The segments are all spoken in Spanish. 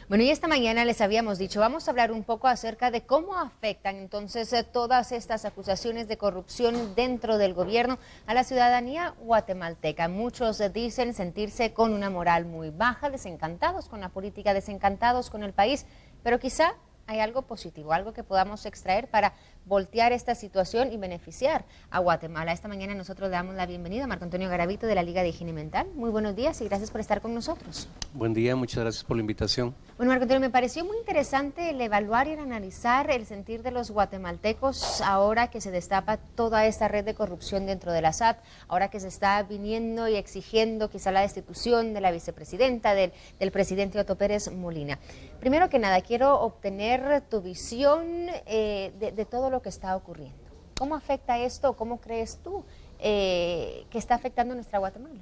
Bueno, y esta mañana les habíamos dicho, vamos a hablar un poco acerca de cómo afectan entonces todas estas acusaciones de corrupción dentro del gobierno a la ciudadanía guatemalteca. Muchos dicen sentirse con una moral muy baja, desencantados con la política, desencantados con el país, pero quizá hay algo positivo, algo que podamos extraer para voltear esta situación y beneficiar a Guatemala. Esta mañana nosotros le damos la bienvenida a Marco Antonio Garavito de la Liga de Higiene Mental. Muy buenos días y gracias por estar con nosotros. Buen día, muchas gracias por la invitación. Bueno, Marco Antonio, me pareció muy interesante el evaluar y el analizar el sentir de los guatemaltecos ahora que se destapa toda esta red de corrupción dentro de la SAT, ahora que se está viniendo y exigiendo quizá la destitución de la vicepresidenta, del presidente Otto Pérez Molina. Primero que nada, quiero obtener tu visión de todo lo que está ocurriendo. ¿Cómo afecta esto? ¿Cómo crees tú que está afectando nuestra Guatemala?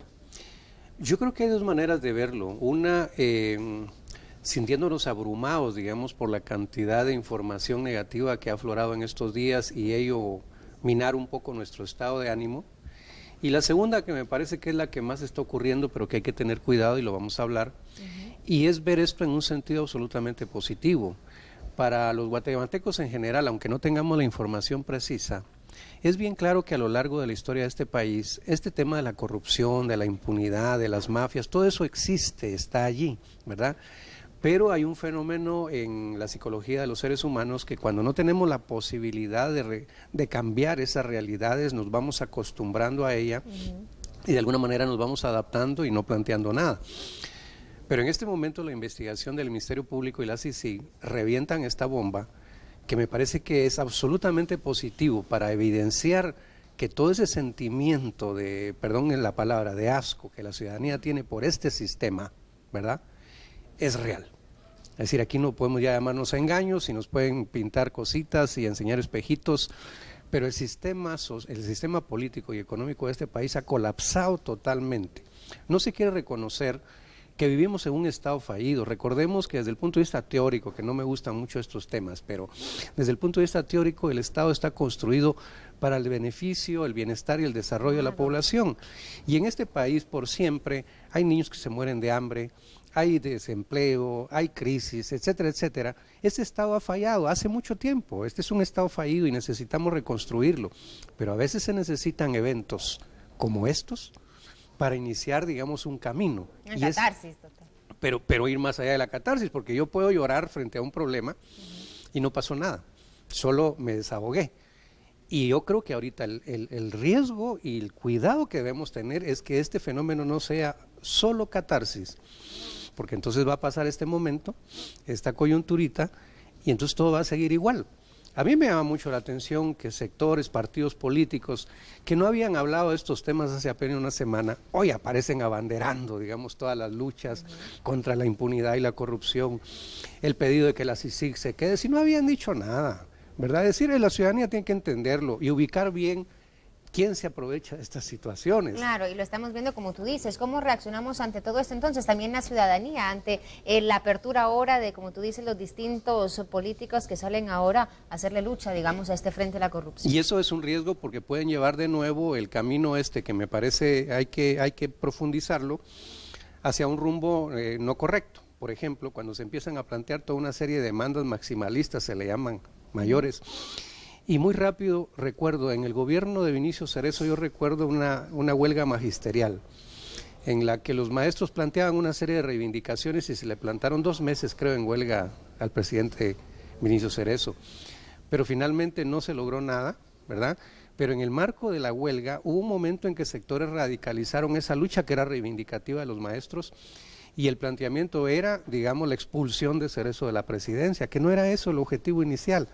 Yo creo que hay dos maneras de verlo. Una, sintiéndonos abrumados, digamos, por la cantidad de información negativa que ha aflorado en estos días y ello minar un poco nuestro estado de ánimo. Y la segunda, que me parece que es la que más está ocurriendo, pero que hay que tener cuidado y lo vamos a hablar, y es ver esto en un sentido absolutamente positivo. Para los guatemaltecos en general, aunque no tengamos la información precisa, es bien claro que a lo largo de la historia de este país, este tema de la corrupción, de la impunidad, de las mafias, todo eso existe, está allí, ¿verdad? Pero hay un fenómeno en la psicología de los seres humanos que cuando no tenemos la posibilidad de cambiar esas realidades, nos vamos acostumbrando a ella y de alguna manera nos vamos adaptando y no planteando nada. Pero en este momento la investigación del Ministerio Público y la CICIG revientan esta bomba que me parece que es absolutamente positivo para evidenciar que todo ese sentimiento de, perdón la palabra, de asco que la ciudadanía tiene por este sistema, ¿verdad?, es real. Es decir, aquí no podemos ya llamarnos a engaños y nos pueden pintar cositas y enseñar espejitos, pero el sistema político y económico de este país ha colapsado totalmente. No se quiere reconocer que vivimos en un estado fallido. Recordemos que desde el punto de vista teórico, que no me gustan mucho estos temas, pero desde el punto de vista teórico el Estado está construido para el beneficio, el bienestar y el desarrollo de la población. Y en este país por siempre hay niños que se mueren de hambre, hay desempleo, hay crisis, etcétera, etcétera. Este Estado ha fallado hace mucho tiempo, este es un Estado fallido y necesitamos reconstruirlo, pero a veces se necesitan eventos como estos para iniciar, digamos, un camino. Una catarsis total. Pero ir más allá de la catarsis, porque yo puedo llorar frente a un problema y no pasó nada, solo me desahogué. Y yo creo que ahorita el riesgo y el cuidado que debemos tener es que este fenómeno no sea solo catarsis, porque entonces va a pasar este momento, esta coyunturita, y entonces todo va a seguir igual. A mí me llama mucho la atención que sectores, partidos políticos que no habían hablado de estos temas hace apenas una semana, hoy aparecen abanderando, digamos, todas las luchas contra la impunidad y la corrupción, el pedido de que la CICIG se quede, si no habían dicho nada, ¿verdad? Es decir, la ciudadanía tiene que entenderlo y ubicar bien quién se aprovecha de estas situaciones. Claro, y lo estamos viendo como tú dices, ¿cómo reaccionamos ante todo esto? Entonces, también la ciudadanía, ante la apertura ahora de, como tú dices, los distintos políticos que salen ahora a hacerle lucha, digamos, a este frente a la corrupción. Y eso es un riesgo porque pueden llevar de nuevo el camino que me parece hay que profundizarlo hacia un rumbo no correcto. Por ejemplo, cuando se empiezan a plantear toda una serie de demandas maximalistas, se le llaman mayores. Y muy rápido recuerdo, en el gobierno de Vinicio Cerezo, yo recuerdo una huelga magisterial en la que los maestros planteaban una serie de reivindicaciones y se le plantaron 2 meses, creo, en huelga al presidente Vinicio Cerezo. Pero finalmente no se logró nada, ¿verdad? Pero en el marco de la huelga hubo un momento en que sectores radicalizaron esa lucha que era reivindicativa de los maestros y el planteamiento era, digamos, la expulsión de Cerezo de la presidencia, que no era eso el objetivo inicial.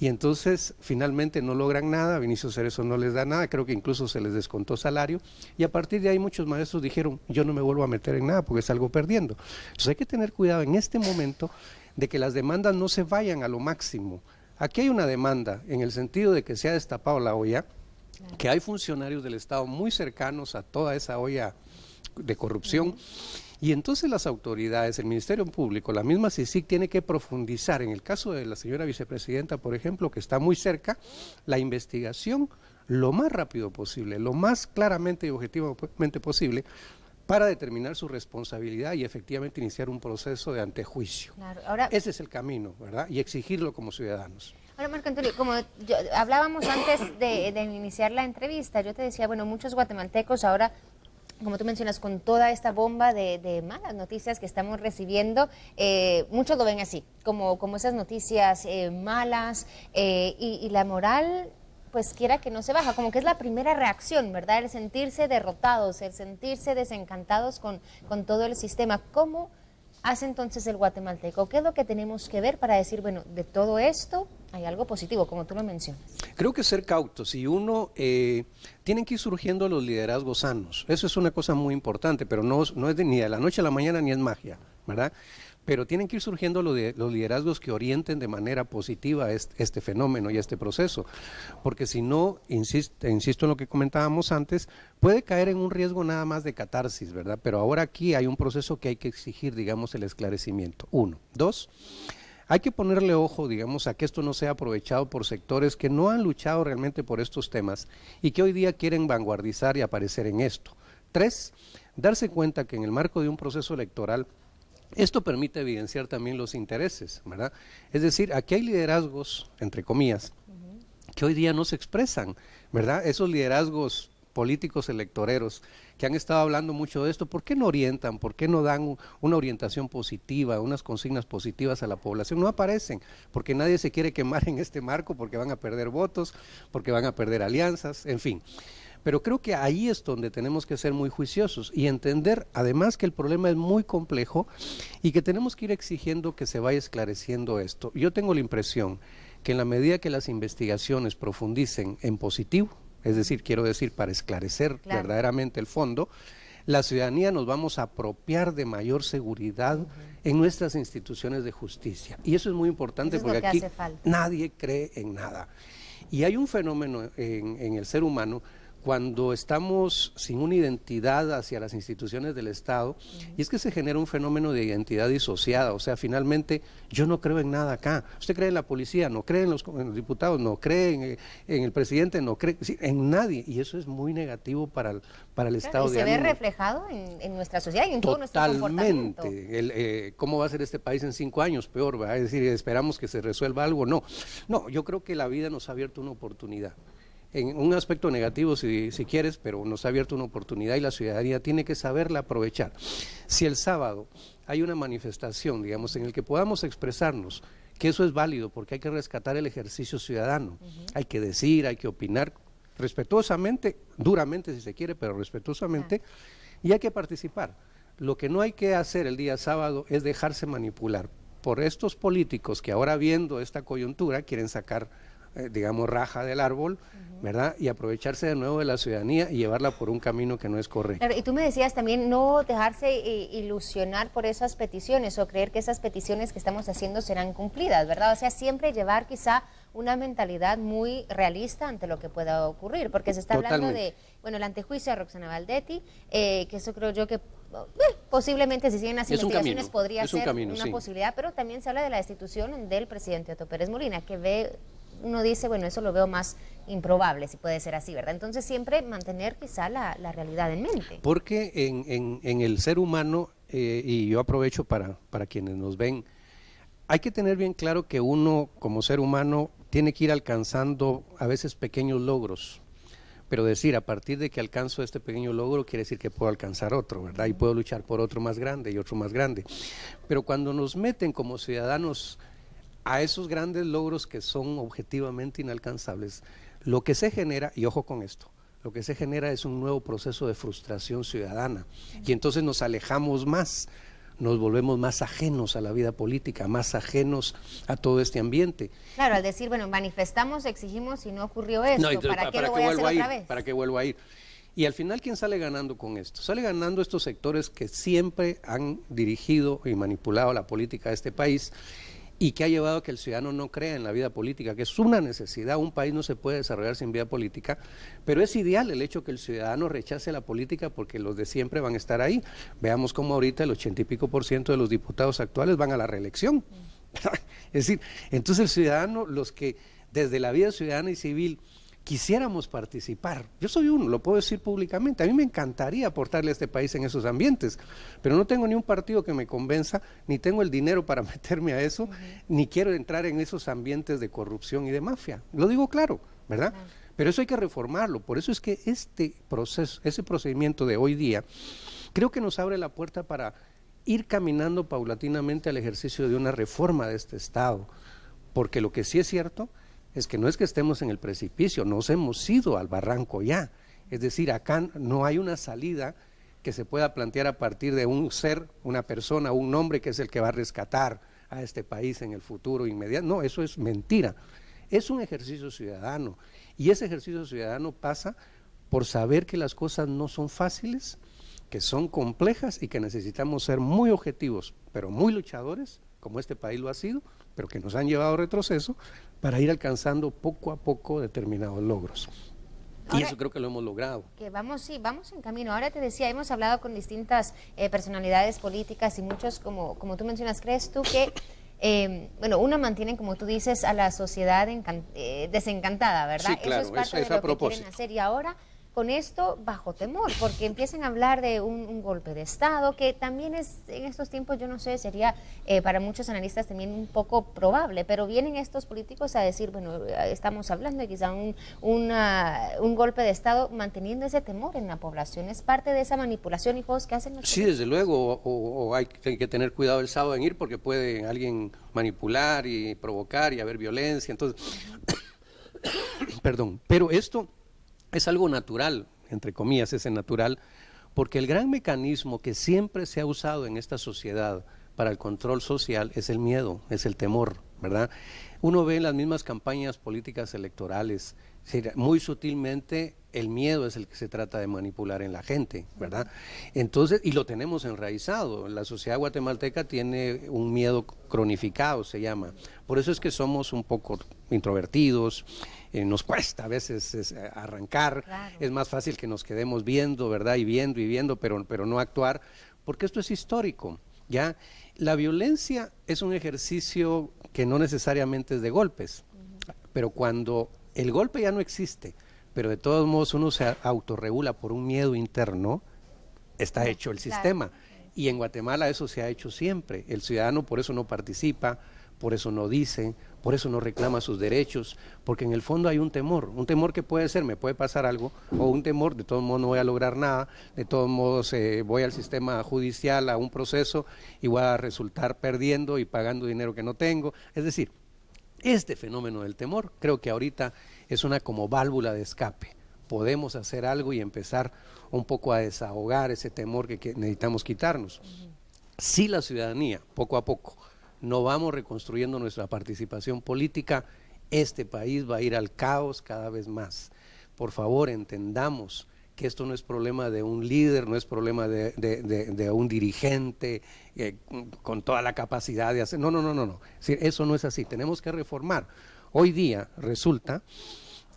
Y entonces finalmente no logran nada, Vinicio Cerezo no les da nada, creo que incluso se les descontó salario, y a partir de ahí muchos maestros dijeron, yo no me vuelvo a meter en nada porque salgo perdiendo. Entonces hay que tener cuidado en este momento de que las demandas no se vayan a lo máximo. Aquí hay una demanda en el sentido de que se ha destapado la olla, que hay funcionarios del Estado muy cercanos a toda esa olla de corrupción, y entonces las autoridades, el Ministerio Público, la misma CICIG tiene que profundizar, en el caso de la señora vicepresidenta, por ejemplo, que está muy cerca, la investigación lo más rápido posible, lo más claramente y objetivamente posible, para determinar su responsabilidad y efectivamente iniciar un proceso de antejuicio. Claro, ahora, ese es el camino, ¿verdad? Y exigirlo como ciudadanos. ahora, Marco Antonio, como hablábamos antes de iniciar la entrevista, yo te decía, bueno, muchos guatemaltecos ahora, como tú mencionas, con toda esta bomba de malas noticias que estamos recibiendo, muchos lo ven así, como esas noticias malas, y la moral, pues quiera que no se baja, como que es la primera reacción, ¿verdad? El sentirse derrotados, el sentirse desencantados con todo el sistema. ¿Cómo hace entonces el guatemalteco? ¿Qué es lo que tenemos que ver para decir, bueno, de todo esto hay algo positivo, como tú lo mencionas? Creo que ser cautos y tienen que ir surgiendo los liderazgos sanos. Eso es una cosa muy importante, pero no es ni de la noche a la mañana ni es magia, ¿verdad? Pero tienen que ir surgiendo los liderazgos que orienten de manera positiva este fenómeno y este proceso, porque si no, insisto en lo que comentábamos antes, puede caer en un riesgo nada más de catarsis, ¿verdad? Pero ahora aquí hay un proceso que hay que exigir, digamos, el esclarecimiento. 1. 2. Hay que ponerle ojo, digamos, a que esto no sea aprovechado por sectores que no han luchado realmente por estos temas y que hoy día quieren vanguardizar y aparecer en esto. 3. Darse cuenta que en el marco de un proceso electoral esto permite evidenciar también los intereses, ¿verdad? Es decir, aquí hay liderazgos, entre comillas, que hoy día no se expresan, ¿verdad? Esos liderazgos políticos electoreros que han estado hablando mucho de esto, ¿por qué no orientan? ¿Por qué no dan una orientación positiva, unas consignas positivas a la población? No aparecen, porque nadie se quiere quemar en este marco, porque van a perder votos, porque van a perder alianzas, en fin. Pero creo que ahí es donde tenemos que ser muy juiciosos y entender además que el problema es muy complejo y que tenemos que ir exigiendo que se vaya esclareciendo esto. Yo tengo la impresión que en la medida que las investigaciones profundicen en positivo, es decir, quiero decir para esclarecer verdaderamente el fondo, la ciudadanía nos vamos a apropiar de mayor seguridad en nuestras instituciones de justicia. Y eso es muy importante porque aquí nadie cree en nada. Y hay un fenómeno en el ser humano cuando estamos sin una identidad hacia las instituciones del Estado, y es que se genera un fenómeno de identidad disociada, o sea, finalmente yo no creo en nada acá. Usted cree en la policía, no cree en los diputados, no cree en el presidente, no cree en nadie, y eso es muy negativo para el estado de ánimo. Y se ve reflejado en nuestra sociedad y en todo nuestro comportamiento. Totalmente. ¿Cómo va a ser este país en 5 años? Peor, ¿verdad? Es decir, esperamos que se resuelva algo. No, yo creo que la vida nos ha abierto una oportunidad. En un aspecto negativo si quieres, pero nos ha abierto una oportunidad y la ciudadanía tiene que saberla aprovechar. Si el sábado hay una manifestación, digamos, en el que podamos expresarnos, que eso es válido porque hay que rescatar el ejercicio ciudadano, hay que decir, hay que opinar respetuosamente, duramente si se quiere, pero respetuosamente, y hay que participar. Lo que no hay que hacer el día sábado es dejarse manipular por estos políticos que ahora viendo esta coyuntura quieren sacar digamos, raja del árbol, ¿verdad? Y aprovecharse de nuevo de la ciudadanía y llevarla por un camino que no es correcto. Claro, y tú me decías también no dejarse ilusionar por esas peticiones o creer que esas peticiones que estamos haciendo serán cumplidas, ¿verdad? O sea, siempre llevar quizá una mentalidad muy realista ante lo que pueda ocurrir, porque se está hablando de, bueno, el antejuicio a Roxana Valdetti, que eso creo yo que posiblemente si siguen las investigaciones podría ser una posibilidad, pero también se habla de la destitución del presidente Otto Pérez Molina, que uno dice, bueno, eso lo veo más improbable, si puede ser así, ¿verdad? Entonces siempre mantener quizá la realidad en mente. Porque en el ser humano, y yo aprovecho para quienes nos ven, hay que tener bien claro que uno como ser humano tiene que ir alcanzando a veces pequeños logros, pero decir a partir de que alcanzo este pequeño logro quiere decir que puedo alcanzar otro, ¿verdad? Y puedo luchar por otro más grande y otro más grande. Pero cuando nos meten como ciudadanos a esos grandes logros que son objetivamente inalcanzables, lo que se genera, y ojo con esto, lo que se genera es un nuevo proceso de frustración ciudadana, y entonces nos alejamos más, nos volvemos más ajenos a la vida política, más ajenos a todo este ambiente. Claro, al decir, bueno, manifestamos, exigimos y no ocurrió esto, ¿para qué lo voy a hacer otra vez? ¿Para qué vuelvo a ir? Y al final, ¿quién sale ganando con esto? Sale ganando estos sectores que siempre han dirigido y manipulado la política de este país, y que ha llevado a que el ciudadano no crea en la vida política, que es una necesidad. Un país no se puede desarrollar sin vida política, pero es ideal el hecho que el ciudadano rechace la política porque los de siempre van a estar ahí. Veamos cómo ahorita el 80 y pico % de los diputados actuales van a la reelección. Es decir, entonces el ciudadano, los que desde la vida ciudadana y civil quisiéramos participar. Yo soy uno, lo puedo decir públicamente. A mí me encantaría aportarle a este país en esos ambientes, pero no tengo ni un partido que me convenza, ni tengo el dinero para meterme a eso, ni quiero entrar en esos ambientes de corrupción y de mafia. Lo digo claro, ¿verdad? Pero eso hay que reformarlo. Por eso es que este proceso, ese procedimiento de hoy día, creo que nos abre la puerta para ir caminando paulatinamente al ejercicio de una reforma de este Estado. Porque lo que sí es cierto es que no es que estemos en el precipicio, nos hemos ido al barranco ya. Es decir, acá no hay una salida que se pueda plantear a partir de un ser, una persona, un hombre que es el que va a rescatar a este país en el futuro inmediato. No, eso es mentira. Es un ejercicio ciudadano y ese ejercicio ciudadano pasa por saber que las cosas no son fáciles, que son complejas y que necesitamos ser muy objetivos, pero muy luchadores, como este país lo ha sido, pero que nos han llevado a retroceso, para ir alcanzando poco a poco determinados logros. Y ahora, eso creo que lo hemos logrado. Que vamos en camino. Ahora te decía, hemos hablado con distintas personalidades políticas y muchos, como tú mencionas, ¿crees tú que, uno mantiene, como tú dices, a la sociedad desencantada, ¿verdad? Sí, claro, eso es parte de lo que quieren hacer y ahora con esto bajo temor, porque empiezan a hablar de un golpe de Estado, que también es, en estos tiempos, yo no sé, sería para muchos analistas también un poco probable, pero vienen estos políticos a decir, bueno, estamos hablando de quizá un golpe de Estado, manteniendo ese temor en la población. ¿Es parte de esa manipulación y juegos que hacen los Sí, desde luego, o hay que tener cuidado el sábado en ir, porque puede alguien manipular y provocar y haber violencia, entonces, perdón, pero esto es algo natural, entre comillas, es natural, porque el gran mecanismo que siempre se ha usado en esta sociedad para el control social es el miedo, es el temor, ¿verdad? Uno ve en las mismas campañas políticas electorales, muy sutilmente el miedo es el que se trata de manipular en la gente, ¿verdad? Entonces, y lo tenemos enraizado, la sociedad guatemalteca tiene un miedo cronificado, se llama, por eso es que somos un poco introvertidos, nos cuesta a veces arrancar, claro. Es más fácil que nos quedemos viendo, ¿verdad? Y viendo, pero no actuar, porque esto es histórico, ¿ya? La violencia es un ejercicio que no necesariamente es de golpes, pero cuando el golpe ya no existe, pero de todos modos uno se autorregula por un miedo interno, está hecho el sistema. Y en Guatemala eso se ha hecho siempre. El ciudadano por eso no participa, por eso no dice, por eso no reclama sus derechos, porque en el fondo hay un temor que puede ser, me puede pasar algo, o un temor, de todos modos no voy a lograr nada, de todos modos voy al sistema judicial, a un proceso, y voy a resultar perdiendo y pagando dinero que no tengo. Es decir, este fenómeno del temor creo que ahorita es una como válvula de escape. Podemos hacer algo y empezar un poco a desahogar ese temor que necesitamos quitarnos. Si la ciudadanía, poco a poco, no vamos reconstruyendo nuestra participación política, este país va a ir al caos cada vez más. Por favor, entendamos que esto no es problema de un líder, no es problema de un dirigente con toda la capacidad de hacer, no. Eso no es así, tenemos que reformar. Hoy día resulta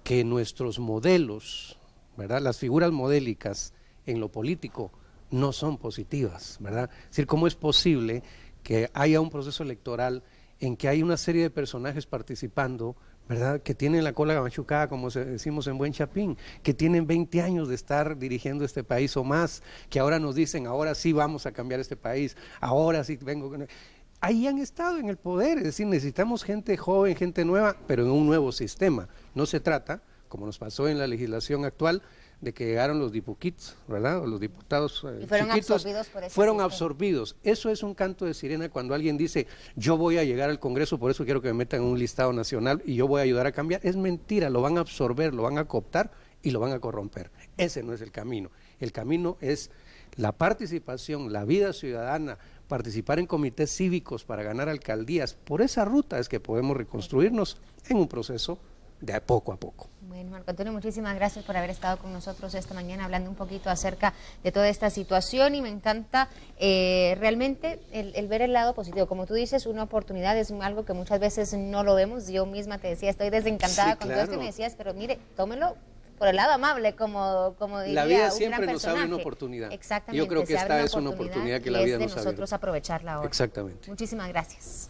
que nuestros modelos, ¿verdad? Las figuras modélicas en lo político no son positivas, ¿verdad? Es decir, ¿cómo es posible que haya un proceso electoral en que hay una serie de personajes participando, ¿verdad?, que tienen la cola machucada, como decimos en buen chapín, que tienen 20 años de estar dirigiendo este país o más, que ahora nos dicen, ahora sí vamos a cambiar este país, ahora sí vengo... Ahí han estado en el poder, es decir, necesitamos gente joven, gente nueva, pero en un nuevo sistema. No se trata, como nos pasó en la legislación actual, de que llegaron los dipuquits, ¿verdad? O los diputados y fueron chiquitos, absorbidos por ese fueron sistema. Absorbidos. Eso es un canto de sirena cuando alguien dice, yo voy a llegar al Congreso, por eso quiero que me metan en un listado nacional y yo voy a ayudar a cambiar. Es mentira, lo van a absorber, lo van a cooptar y lo van a corromper. Ese no es el camino. El camino es la participación, la vida ciudadana, participar en comités cívicos para ganar alcaldías. Por esa ruta es que podemos reconstruirnos en un proceso de poco a poco. Bueno, Marco Antonio, muchísimas gracias por haber estado con nosotros esta mañana hablando un poquito acerca de toda esta situación y me encanta realmente el ver el lado positivo. Como tú dices, una oportunidad es algo que muchas veces no lo vemos. Yo misma te decía, estoy desencantada sí, con claro. todo esto y me decías, pero mire, tómelo por el lado amable, como diría la vida un siempre gran nos personaje. abre una oportunidad. Exactamente. Yo creo que esta es una oportunidad que la vida nos abre. nosotros aprovecharla ahora. Exactamente. Muchísimas gracias.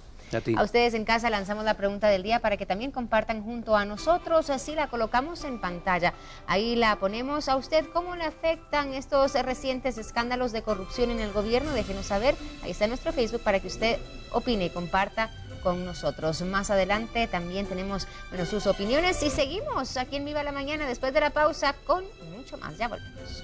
A ustedes en casa lanzamos la pregunta del día para que también compartan junto a nosotros. Así la colocamos en pantalla. Ahí la ponemos. A usted, ¿cómo le afectan estos recientes escándalos de corrupción en el gobierno? Déjenos saber. Ahí está nuestro Facebook para que usted opine y comparta con nosotros. Más adelante también tenemos sus opiniones y seguimos aquí en Viva la Mañana después de la pausa con mucho más. Ya volvemos.